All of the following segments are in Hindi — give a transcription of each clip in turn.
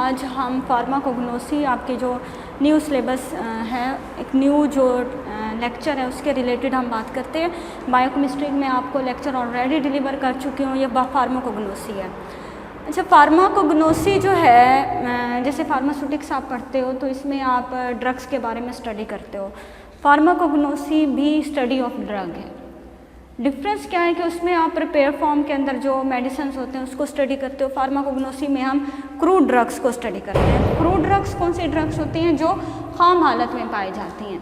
आज हम फार्माकोग्नोसी आपके जो न्यू सिलेबस है, एक न्यू जो लेक्चर है उसके रिलेटेड हम बात करते हैं। बायोकेमिस्ट्री में आपको लेक्चर ऑलरेडी डिलीवर कर चुकी हूँ, ये फार्माकोग्नोसी है। अच्छा, फार्माकोग्नोसी जो है, जैसे फार्मास्यूटिक्स आप पढ़ते हो तो इसमें आप ड्रग्स के बारे में स्टडी करते हो। फार्माकोग्नोसी भी स्टडी ऑफ ड्रग है। डिफरेंस क्या है कि उसमें आप प्रिपेयर फॉर्म के अंदर जो मेडिसिन होते हैं उसको स्टडी करते हो। फार्माकोग्नोसी में हम क्रूड ड्रग्स को स्टडी करते हैं। क्रूड ड्रग्स कौन सी ड्रग्स होती हैं? जो खाम हालत में पाई जाती हैं,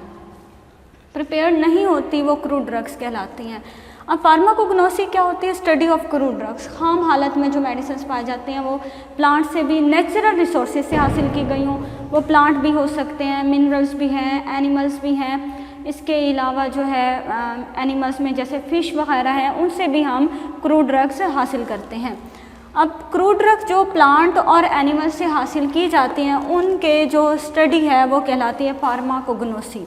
प्रिपेयर्ड नहीं होती, वो क्रूड ड्रग्स कहलाती हैं। अब फार्माकोग्नोसी क्या होती है? Study of crude drugs. खाम हालत में जो मेडिसिन पाए जाते हैं वो प्लांट से भी, नेचुरल रिसोर्सेज से हासिल की गई हों। वो प्लांट भी हो सकते हैं, मिनरल्स भी हैं, एनिमल्स भी हैं। इसके अलावा जो है एनिमल्स में जैसे फ़िश वगैरह हैं, उनसे भी हम क्रूड ड्रग्स हासिल करते हैं। अब क्रूड ड्रग्स जो प्लांट और एनिमल से हासिल की जाती हैं उनके जो स्टडी है वो कहलाती है फार्माकोग्नोसी।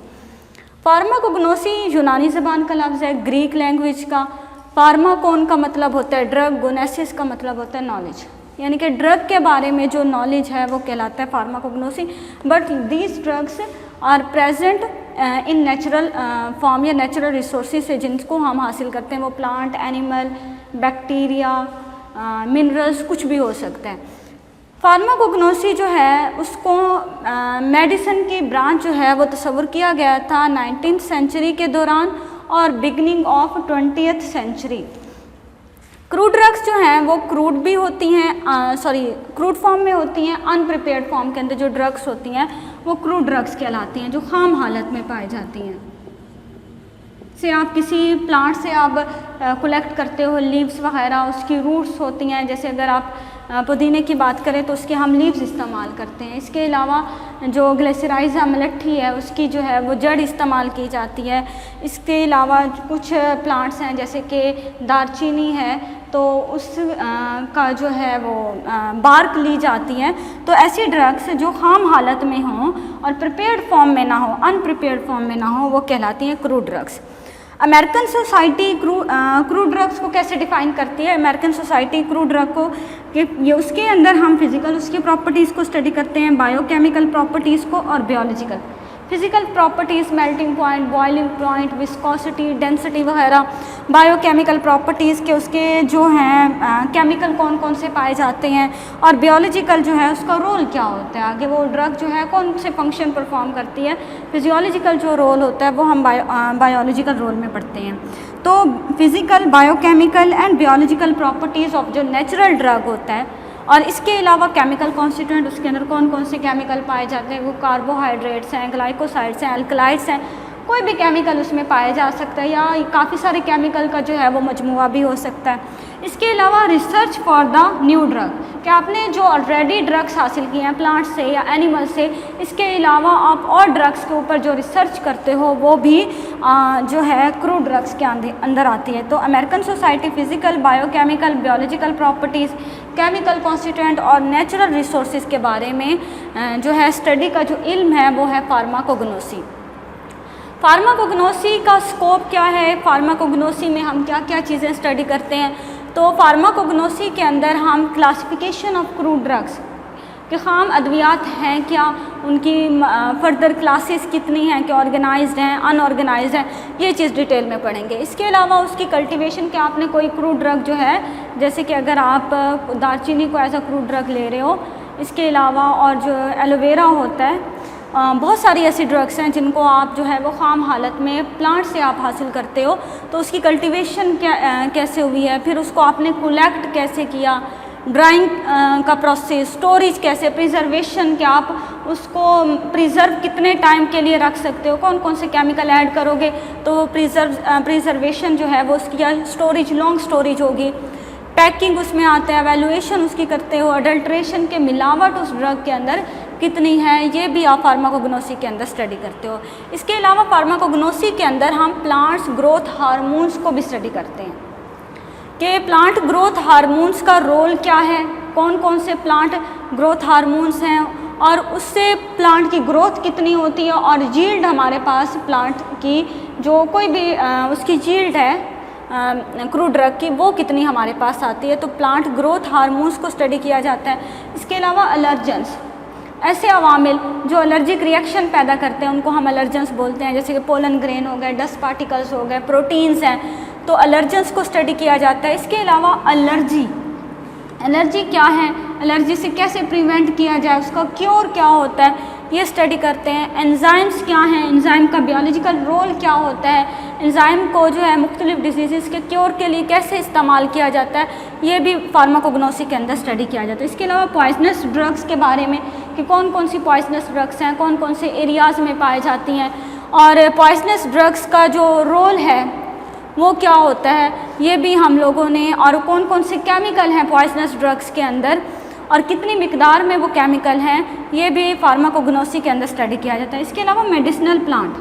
फार्माकोग्नोसी यूनानी ज़बान का लफ्ज़ है, ग्रीक लैंग्वेज का। फार्माकोन का मतलब होता है ड्रग, गोनेसिस का मतलब होता है नॉलेज, यानी कि ड्रग के बारे में जो नॉलेज है वो कहलाता है pharmacognosy. But these drugs are present in natural form या नेचुरल रिसोर्सेज से जिनको हम हासिल करते हैं। वो प्लांट, एनिमल, बैक्टीरिया, मिनरल्स, कुछ भी हो सकता है। फार्माकोग्नोसी जो है उसको मेडिसिन की ब्रांच जो है वो तस्वुर किया गया था 19th सेंचुरी के दौरान और beginning of 20th century. Crude drugs जो हैं वो क्रूड भी होती हैं, क्रूड फॉर्म में होती हैं। अनप्रिपेयर्ड फॉर्म के अंदर जो ड्रग्स होती हैं वो क्रूड ड्रग्स कहलाती हैं, जो खाम हालत में पाई जाती हैं। से आप किसी प्लांट से आप कलेक्ट करते हो लीव्स वगैरह, उसकी रूट्स होती हैं। जैसे अगर आप पुदीने की बात करें तो उसके हम लीव्स इस्तेमाल करते हैं। इसके अलावा जो ग्लिसराइज मलट्ठी है उसकी जो है वो जड़ इस्तेमाल की जाती है। इसके अलावा कुछ प्लांट्स हैं जैसे कि दालचीनी है तो उस का जो है वो बार्क ली जाती है। तो ऐसी ड्रग्स जो खाम हालत में हों और प्रिपेयर्ड फॉर्म में ना हो, अनप्रिपेयर्ड फॉर्म में ना हो, वो कहलाती हैं crude drugs. American society crude drugs को कैसे डिफ़ाइन करती है? अमेरिकन सोसाइटी क्रूड ड्रग को कि ये उसके अंदर हम फिज़िकल उसकी प्रॉपर्टीज़ को स्टडी करते हैं, बायोकेमिकल प्रॉपर्टीज़ को और biological. Physical properties melting point, boiling point, viscosity, density वगैरह। बायोकेमिकल प्रॉपर्टीज़ के उसके जो हैं केमिकल कौन कौन से पाए जाते हैं, और बायोलॉजिकल जो है उसका रोल क्या होता है, आगे वो ड्रग जो है कौन से फंक्शन परफॉर्म करती है। फिजियोलॉजिकल जो रोल होता है वो हम बायोलॉजिकल रोल में पढ़ते हैं। तो physical, biochemical and biological properties of जो नेचुरल ड्रग होता है, और इसके अलावा केमिकल कॉन्स्टिट्यूएंट, उसके अंदर कौन कौन से केमिकल पाए जाते हैं। वो कार्बोहाइड्रेट्स हैं, ग्लाइकोसाइड्स हैं, अल्कलाइड्स हैं, कोई भी केमिकल उसमें पाया जा सकता है, या काफ़ी सारे केमिकल का जो है वो मजमुआ भी हो सकता है। इसके अलावा research for the new drug, कि आपने जो ऑलरेडी ड्रग्स हासिल किए हैं प्लांट से या एनिमल से, इसके अलावा आप और ड्रग्स के ऊपर जो रिसर्च करते हो वो भी जो है क्रूड ड्रग्स के अंदर आती है। तो American society physical, biochemical, biological properties, chemical constituent और नेचुरल रिसोर्सेज के बारे में जो है स्टडी का जो इल्म है वो है फार्माकोग्नोसी। फार्माकोग्नोसी का स्कोप क्या है? फार्माकोग्नोसी में हम क्या क्या चीज़ें स्टडी करते हैं? तो फार्माकोग्नोसी के अंदर हम क्लासिफिकेशन ऑफ क्रूड ड्रग्स के खाम अद्वियात हैं क्या, उनकी फर्दर क्लासेस कितनी हैं, कि ऑर्गेनाइज्ड हैं, अनऑर्गेनाइज्ड हैं, ये चीज़ डिटेल में पढ़ेंगे। इसके अलावा उसकी कल्टीवेशन के आपने कोई क्रूड ड्रग जो है, जैसे कि अगर आप दालचीनी को एज अ क्रूड ड्रग ले रहे हो, इसके अलावा और जो एलोवेरा होता है, बहुत सारी ऐसी ड्रग्स हैं जिनको आप जो है वो खाम हालत में प्लांट से आप हासिल करते हो। तो उसकी कल्टीवेशन कैसे हुई है, फिर उसको आपने कलेक्ट कैसे किया, ड्राइंग का प्रोसेस, स्टोरेज कैसे, प्रिजर्वेशन, क्या आप उसको प्रिजर्व कितने टाइम के लिए रख सकते हो, कौन कौन से केमिकल ऐड करोगे तो प्रिजर्वेशन जो है वो उसकी स्टोरेज, लॉन्ग स्टोरेज होगी। पैकिंग उसमें आता है, एवेल्युएशन उसकी करते हो, अडल्ट्रेशन के मिलावट उस ड्रग के अंदर कितनी है, ये भी आप फार्माकोग्नोसी के अंदर स्टडी करते हो। इसके अलावा फार्माकोग्नोसी के अंदर हम प्लांट्स ग्रोथ हार्मोन्स को भी स्टडी करते हैं कि प्लांट ग्रोथ हार्मोन्स का रोल क्या है, कौन कौन से प्लांट ग्रोथ हार्मोन्स हैं और उससे प्लांट की ग्रोथ कितनी होती है, और यील्ड हमारे पास प्लांट की जो कोई भी उसकी यील्ड है क्रूड ड्रग की, वो कितनी हमारे पास आती है। तो प्लांट ग्रोथ हार्मोन्स को स्टडी किया जाता है। इसके अलावा एलर्जेंस, ऐसे अवामिल जो एलर्जिक रिएक्शन पैदा करते हैं उनको हम एलर्जेंस बोलते हैं, जैसे कि पोलन ग्रेन हो गए, डस्ट पार्टिकल्स हो गए, प्रोटीन्स हैं, तो एलर्जेंस को स्टडी किया जाता है। इसके अलावा एलर्जी, एलर्जी क्या है, एलर्जी से कैसे प्रिवेंट किया जाए, उसका क्योर क्या होता है, ये स्टडी करते हैं। एंजाइम्स क्या हैं, एंजाइम का बियोलॉजिकल रोल क्या होता है, एंजाइम को जो है मुख्तलिफ डिजीज़ के क्योर के लिए कैसे इस्तेमाल किया जाता है, ये भी फार्माकोग्नोसी के अंदर स्टडी किया जाता है। इसके अलावा पॉइजनस ड्रग्स के बारे में कि कौन कौन सी पॉइजनस ड्रग्स हैं, कौन कौन से एरियाज़ में पाई जाती हैं, और पॉइजनस ड्रग्स का जो रोल है वो क्या होता है, ये भी हम लोगों ने, और कौन कौन से केमिकल हैं पॉइजनस ड्रग्स के अंदर और कितनी मिकदार में वो केमिकल हैं, ये भी फार्माकोग्नोसी के अंदर स्टडी किया जाता है। इसके अलावा मेडिसिनल प्लांट,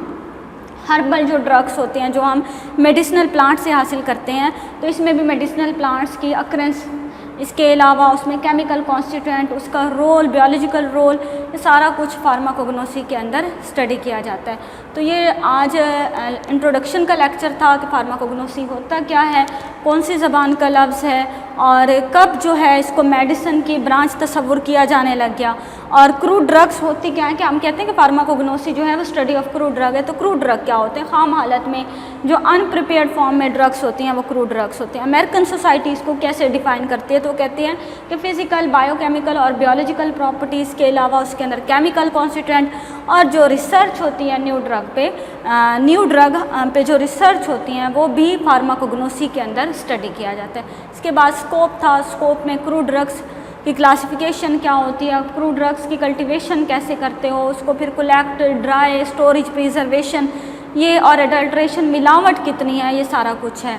हर्बल जो ड्रग्स होते हैं जो हम मेडिसिनल प्लांट से हासिल करते हैं, तो इसमें भी मेडिसिनल प्लांट्स की अक्रेंस, इसके अलावा उसमें केमिकल कॉन्स्टिट्यूएंट, उसका रोल, बायोलॉजिकल रोल, ये सारा कुछ फार्माकोग्नोसी के अंदर स्टडी किया जाता है। तो ये आज इंट्रोडक्शन का लेक्चर था कि फार्माकोग्नोसी होता क्या है, कौन सी ज़बान का लफ्ज़ है और कब जो है इसको मेडिसिन की ब्रांच तस्वुर किया जाने लग गया। और क्रूड ड्रग्स होती क्या है कि हम कहते हैं कि फार्माकोग्नोसी जो है वो स्टडी ऑफ क्रूड ड्रग है। तो क्रूड ड्रग क्या होते हैं, खाम हालत में जो अनप्रिपेयर्ड फॉर्म में ड्रग्स होती हैं वो क्रूड ड्रग्स होती हैं। अमेरिकन सोसाइटी इसको कैसे डिफ़ाइन करती है, तो कहती हैं कि फ़िज़िकल, बायोकेमिकल और बायोलॉजिकल प्रॉपर्टीज़ के अलावा उसके अंदर केमिकल कॉन्स्टिट्यूएंट और जो रिसर्च होती है न्यू ड्रग पे जो रिसर्च होती हैं वो भी फार्माकोग्नोसी के अंदर स्टडी किया जाता है। इसके बाद स्कोप था, स्कोप में क्रूड ड्रग्स की क्लासिफिकेशन क्या होती है, क्रूड ड्रग्स की कल्टीवेशन कैसे करते हो, उसको फिर कलेक्ट, ड्राई, स्टोरेज, प्रिजर्वेशन, ये और एडल्ट्रेशन, मिलावट कितनी है, ये सारा कुछ है।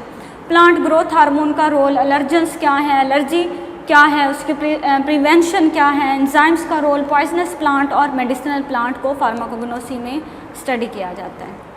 प्लांट ग्रोथ हार्मोन का रोल, एलर्जेंस क्या है, एलर्जी क्या है, उसके प्रिवेंशन क्या है, एंजाइम्स का रोल, पॉइजनस प्लांट और मेडिसिनल प्लांट को फार्माकोग्नोसी में स्टडी किया जाता है।